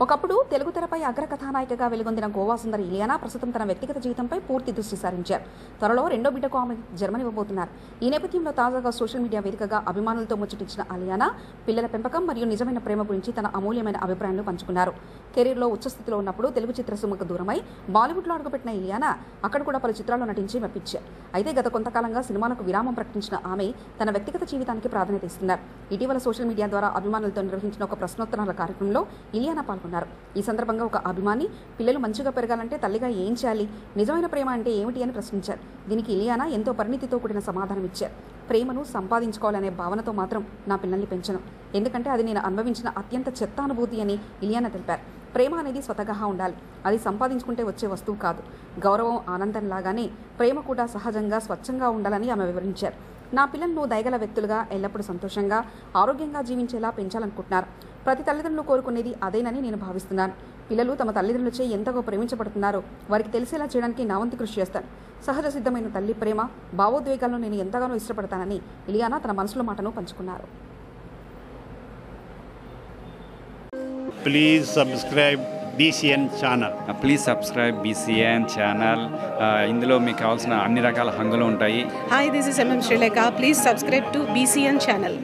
ఒకప్పుడు తెలుగు తెరపై అగ్రకథానాయికగా వెలుగొందిన గోవా సుందరి ఇలియానా ప్రస్తుతం తన వ్యక్తిగత జీవితంపై పూర్తి దృష్టి సారించారు. త్వరలో రెండో బిడ్డకు ఆమె జన్మనివ్వబోతున్నారు. ఈ నేపథ్యంలో తాజాగా సోషల్ మీడియా వేదికగా అభిమానులతో ముచ్చటించిన ఇలియానా పిల్లల పెంపకం మరియు నిజమైన ప్రేమ గురించి తన అమూల్యమైన అభిప్రాయాలను పంచుకున్నారు. కెరీర్లో ఉచ్చస్థితిలో ఉన్నప్పుడు తెలుగు చిత్రసీమకు దూరమై బాలీవుడ్లో అడుగుపెట్టిన ఇలియానా అక్కడ కూడా పలు చిత్రాల్లో నటించి మెప్పించారు. అయితే గత కొంతకాలంగా సినిమాలకు విరామం ప్రకటించిన ఆమె తన వ్యక్తిగత జీవితానికి ప్రాధాన్యత ఇస్తున్నారు. ఇటీవల సోషల్ మీడియా ద్వారా అభిమానులతో నిర్వహించిన ఒక ప్రశ్నోత్తరాల కార్యక్రమంలో ఇలియానా పాల్గొన్నారు. ఈ సందర్భంగా ఒక అభిమాని పిల్లలు మంచిగా పెరగాలంటే తల్లిగా ఏం చేయాలి, నిజమైన ప్రేమ అంటే ఏమిటి అని ప్రశ్నించారు. దీనికి ఇలియానా ఎంతో పరిణితితో కూడిన సమాధానం ఇచ్చారు. ప్రేమను సంపాదించుకోవాలనే భావనతో మాత్రం నా పిల్లల్ని పెంచను, ఎందుకంటే అది నేను అనుభవించిన అత్యంత చెత్త అనుభూతి అని ఇలియానా తెలిపారు. ప్రేమ అనేది స్వతహాగా ఉండాలి, అది సంపాదించుకుంటే వచ్చే వస్తువు కాదు. గౌరవం, ఆనందం లాగానే ప్రేమ కూడా సహజంగా స్వచ్ఛంగా ఉండాలని ఆమె వివరించారు. నా పిల్లలను దయగల వ్యక్తులుగా ఎల్లప్పుడూ సంతోషంగా ఆరోగ్యంగా జీవించేలా పెంచాలనుకుంటున్నారు. ప్రతి తల్లిదండ్రులు కోరుకునేది అదేనని నేను భావిస్తున్నాను. పిల్లలు తమ తల్లిదండ్రులచే ఎంతగా ప్రేమించబడుతున్నారో వారికి తెలిసేలా చేయడానికి నా వంతు కృషి చేస్తాను. సహజ సిద్ధమైన తల్లి ప్రేమ, భావోద్వేగాలను నేను ఎంతగానో ఇష్టపడతానని ఇలియానా తన మనసులో మాటను పంచుకున్నారు. Please subscribe BCN channel. Please subscribe BCN channel. ఇందులో మీకు కావాల్సిన అన్ని రకాల హంగులు ఉంటాయి. Hi, this is MM Sri Lanka. Please subscribe to BCN channel.